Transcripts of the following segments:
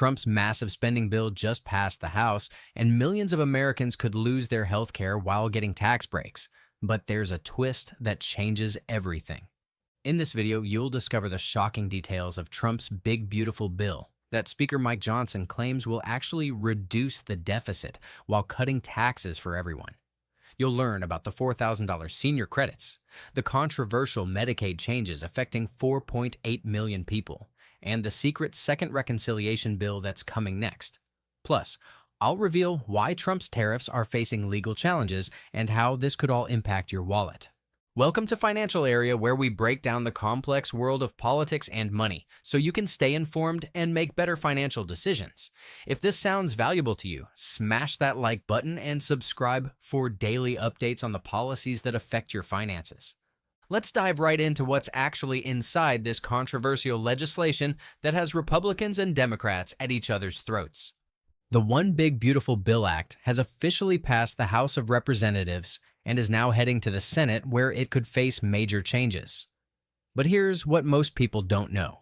Trump's massive spending bill just passed the House, and millions of Americans could lose their health care while getting tax breaks. But there's a twist that changes everything. In this video, you'll discover the shocking details of Trump's big, beautiful bill that Speaker Mike Johnson claims will actually reduce the deficit while cutting taxes for everyone. You'll learn about the $4,000 senior credits, the controversial Medicaid changes affecting 4.8 million people, and the secret second reconciliation bill that's coming next. Plus, I'll reveal why Trump's tariffs are facing legal challenges and how this could all impact your wallet. Welcome to Financial Area, where we break down the complex world of politics and money so you can stay informed and make better financial decisions. If this sounds valuable to you, smash that like button and subscribe for daily updates on the policies that affect your finances. Let's dive right into what's actually inside this controversial legislation that has Republicans and Democrats at each other's throats. The One Big Beautiful Bill Act has officially passed the House of Representatives and is now heading to the Senate, where it could face major changes. But here's what most people don't know.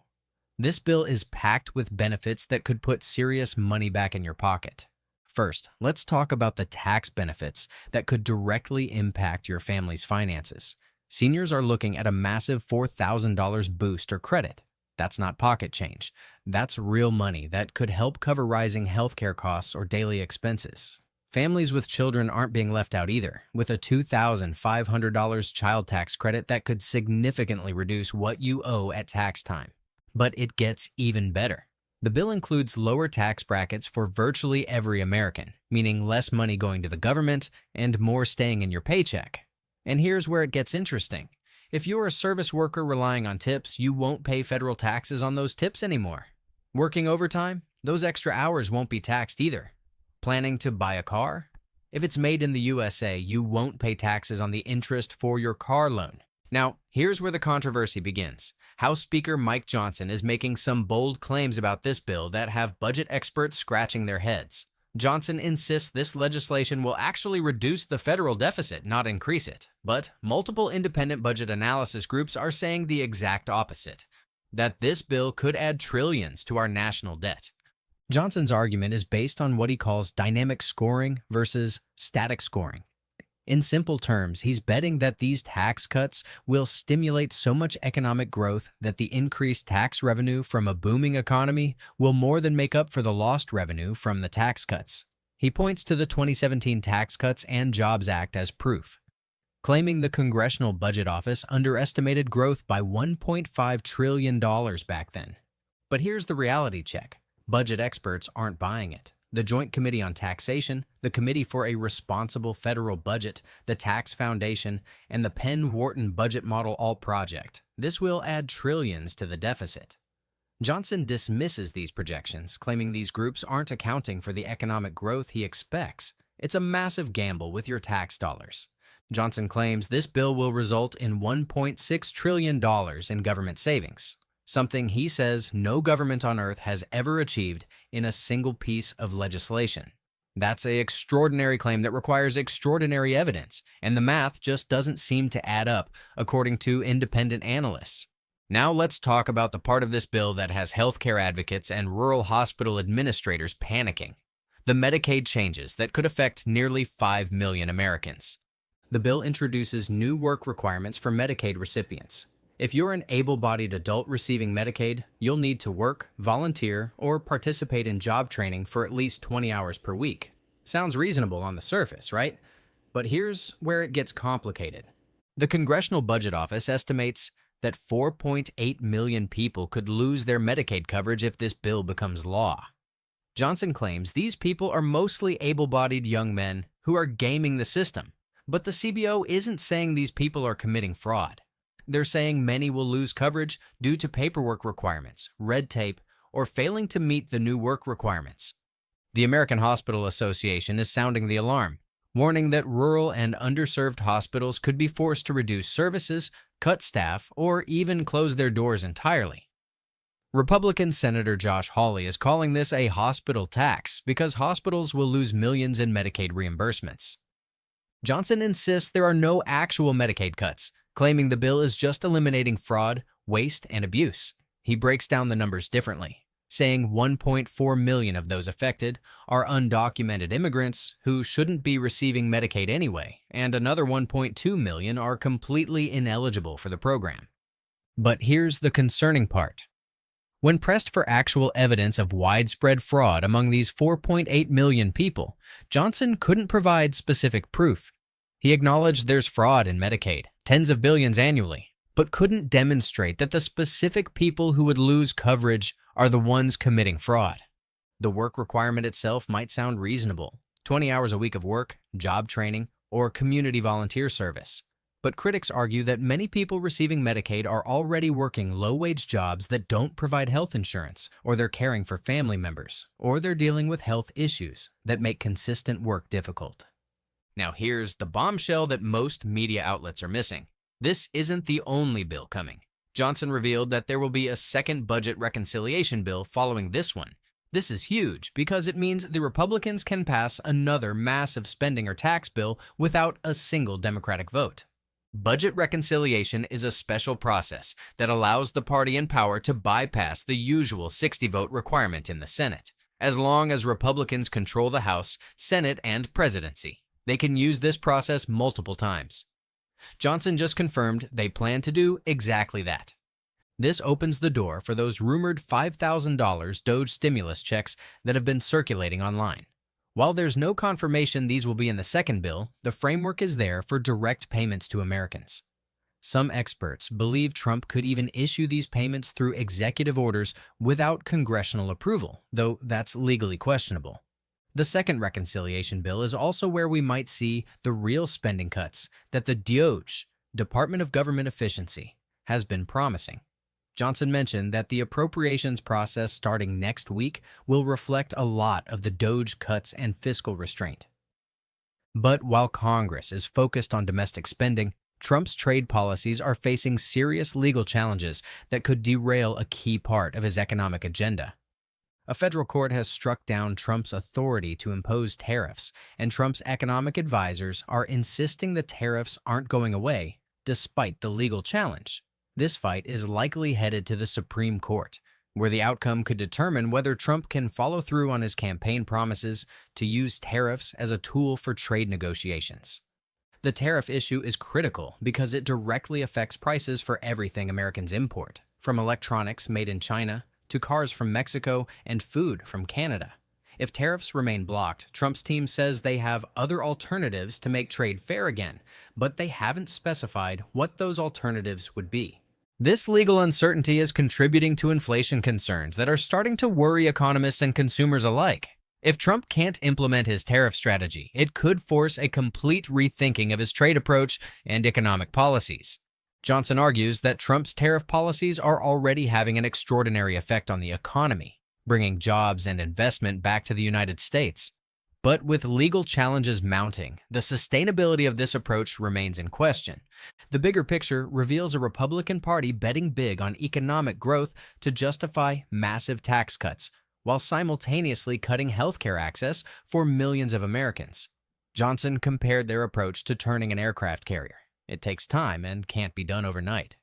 This bill is packed with benefits that could put serious money back in your pocket. First, let's talk about the tax benefits that could directly impact your family's finances. Seniors are looking at a massive $4,000 boost or credit. That's not pocket change. That's real money that could help cover rising healthcare costs or daily expenses. Families with children aren't being left out either, with a $2,500 child tax credit that could significantly reduce what you owe at tax time. But it gets even better. The bill includes lower tax brackets for virtually every American, meaning less money going to the government and more staying in your paycheck. And here's where it gets interesting. If you're a service worker relying on tips, you won't pay federal taxes on those tips anymore. Working overtime? Those extra hours won't be taxed either. Planning to buy a car? If it's made in the USA, you won't pay taxes on the interest for your car loan. Now, here's where the controversy begins. House Speaker Mike Johnson is making some bold claims about this bill that have budget experts scratching their heads. Johnson insists this legislation will actually reduce the federal deficit, not increase it. But multiple independent budget analysis groups are saying the exact opposite, that this bill could add trillions to our national debt. Johnson's argument is based on what he calls dynamic scoring versus static scoring. In simple terms, he's betting that these tax cuts will stimulate so much economic growth that the increased tax revenue from a booming economy will more than make up for the lost revenue from the tax cuts. He points to the 2017 Tax Cuts and Jobs Act as proof, claiming the Congressional Budget Office underestimated growth by $1.5 trillion back then. But here's the reality check. Budget experts aren't buying it. The Joint Committee on Taxation, the Committee for a Responsible Federal Budget, the Tax Foundation, and the Penn-Wharton Budget Model All Project. This will add trillions to the deficit. Johnson dismisses these projections, claiming these groups aren't accounting for the economic growth he expects. It's a massive gamble with your tax dollars. Johnson claims this bill will result in $1.6 trillion in government savings, something he says no government on earth has ever achieved in a single piece of legislation. That's an extraordinary claim that requires extraordinary evidence, and the math just doesn't seem to add up, according to independent analysts. Now let's talk about the part of this bill that has healthcare advocates and rural hospital administrators panicking: the Medicaid changes that could affect nearly 5 million Americans. The bill introduces new work requirements for Medicaid recipients. If you're an able-bodied adult receiving Medicaid, you'll need to work, volunteer, or participate in job training for at least 20 hours per week. Sounds reasonable on the surface, right? But here's where it gets complicated. The Congressional Budget Office estimates that 4.8 million people could lose their Medicaid coverage if this bill becomes law. Johnson claims these people are mostly able-bodied young men who are gaming the system. But the CBO isn't saying these people are committing fraud. They're saying many will lose coverage due to paperwork requirements, red tape, or failing to meet the new work requirements. The American Hospital Association is sounding the alarm, warning that rural and underserved hospitals could be forced to reduce services, cut staff, or even close their doors entirely. Republican Senator Josh Hawley is calling this a hospital tax because hospitals will lose millions in Medicaid reimbursements. Johnson insists there are no actual Medicaid cuts, claiming the bill is just eliminating fraud, waste, and abuse. He breaks down the numbers differently, saying 1.4 million of those affected are undocumented immigrants who shouldn't be receiving Medicaid anyway, and another 1.2 million are completely ineligible for the program. But here's the concerning part. When pressed for actual evidence of widespread fraud among these 4.8 million people, Johnson couldn't provide specific proof. He acknowledged there's fraud in Medicaid, tens of billions annually, but couldn't demonstrate that the specific people who would lose coverage are the ones committing fraud. The work requirement itself might sound reasonable, 20 hours a week of work, job training, or community volunteer service. But critics argue that many people receiving Medicaid are already working low-wage jobs that don't provide health insurance, or they're caring for family members, or they're dealing with health issues that make consistent work difficult. Now here's the bombshell that most media outlets are missing. This isn't the only bill coming. Johnson revealed that there will be a second budget reconciliation bill following this one. This is huge because it means the Republicans can pass another massive spending or tax bill without a single Democratic vote. Budget reconciliation is a special process that allows the party in power to bypass the usual 60-vote requirement in the Senate. As long as Republicans control the House, Senate, and presidency, they can use this process multiple times. Johnson just confirmed they plan to do exactly that. This opens the door for those rumored $5,000 DOGE stimulus checks that have been circulating online. While there's no confirmation these will be in the second bill, the framework is there for direct payments to Americans. Some experts believe Trump could even issue these payments through executive orders without congressional approval, though that's legally questionable. The second reconciliation bill is also where we might see the real spending cuts that the DOGE, Department of Government Efficiency, has been promising. Johnson mentioned that the appropriations process starting next week will reflect a lot of the DOGE cuts and fiscal restraint. But while Congress is focused on domestic spending, Trump's trade policies are facing serious legal challenges that could derail a key part of his economic agenda. A federal court has struck down Trump's authority to impose tariffs, and Trump's economic advisors are insisting the tariffs aren't going away, despite the legal challenge. This fight is likely headed to the Supreme Court, where the outcome could determine whether Trump can follow through on his campaign promises to use tariffs as a tool for trade negotiations. The tariff issue is critical because it directly affects prices for everything Americans import, from electronics made in China to cars from Mexico and food from Canada. If tariffs remain blocked, Trump's team says they have other alternatives to make trade fair again, but they haven't specified what those alternatives would be. This legal uncertainty is contributing to inflation concerns that are starting to worry economists and consumers alike. If Trump can't implement his tariff strategy, it could force a complete rethinking of his trade approach and economic policies. Johnson argues that Trump's tariff policies are already having an extraordinary effect on the economy, bringing jobs and investment back to the United States. But with legal challenges mounting, the sustainability of this approach remains in question. The bigger picture reveals a Republican Party betting big on economic growth to justify massive tax cuts, while simultaneously cutting healthcare access for millions of Americans. Johnson compared their approach to turning an aircraft carrier. It takes time and can't be done overnight.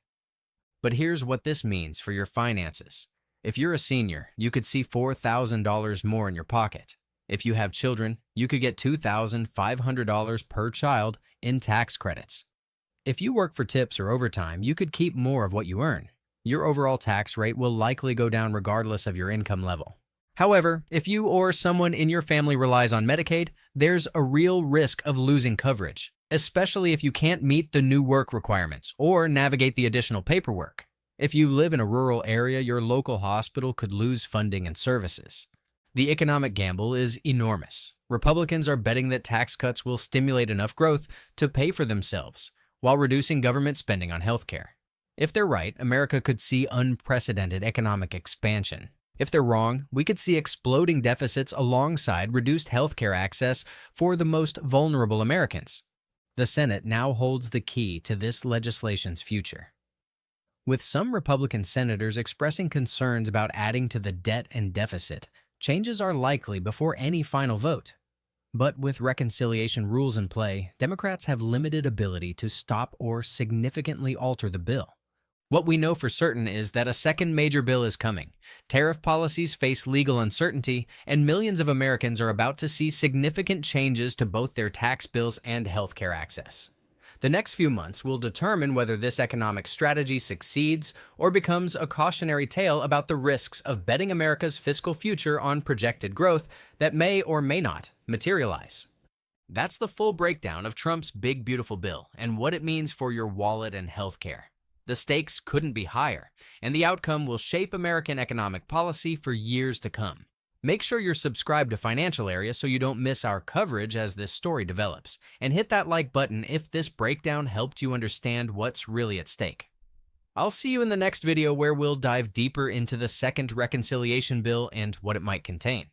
But here's what this means for your finances. If you're a senior, you could see $4,000 more in your pocket. If you have children, you could get $2,500 per child in tax credits. If you work for tips or overtime, you could keep more of what you earn. Your overall tax rate will likely go down regardless of your income level. However, if you or someone in your family relies on Medicaid, there's a real risk of losing coverage, especially if you can't meet the new work requirements or navigate the additional paperwork. If you live in a rural area, your local hospital could lose funding and services. The economic gamble is enormous. Republicans are betting that tax cuts will stimulate enough growth to pay for themselves, while reducing government spending on healthcare. If they're right, America could see unprecedented economic expansion. If they're wrong, we could see exploding deficits alongside reduced healthcare access for the most vulnerable Americans. The Senate now holds the key to this legislation's future, with some Republican senators expressing concerns about adding to the debt and deficit. Changes are likely before any final vote. But with reconciliation rules in play, Democrats have limited ability to stop or significantly alter the bill. What we know for certain is that a second major bill is coming. Tariff policies face legal uncertainty, and millions of Americans are about to see significant changes to both their tax bills and healthcare access. The next few months will determine whether this economic strategy succeeds or becomes a cautionary tale about the risks of betting America's fiscal future on projected growth that may or may not materialize. That's the full breakdown of Trump's big, beautiful bill and what it means for your wallet and healthcare. The stakes couldn't be higher, and the outcome will shape American economic policy for years to come. Make sure you're subscribed to Financial Area so you don't miss our coverage as this story develops, and hit that like button if this breakdown helped you understand what's really at stake. I'll see you in the next video where we'll dive deeper into the second reconciliation bill and what it might contain.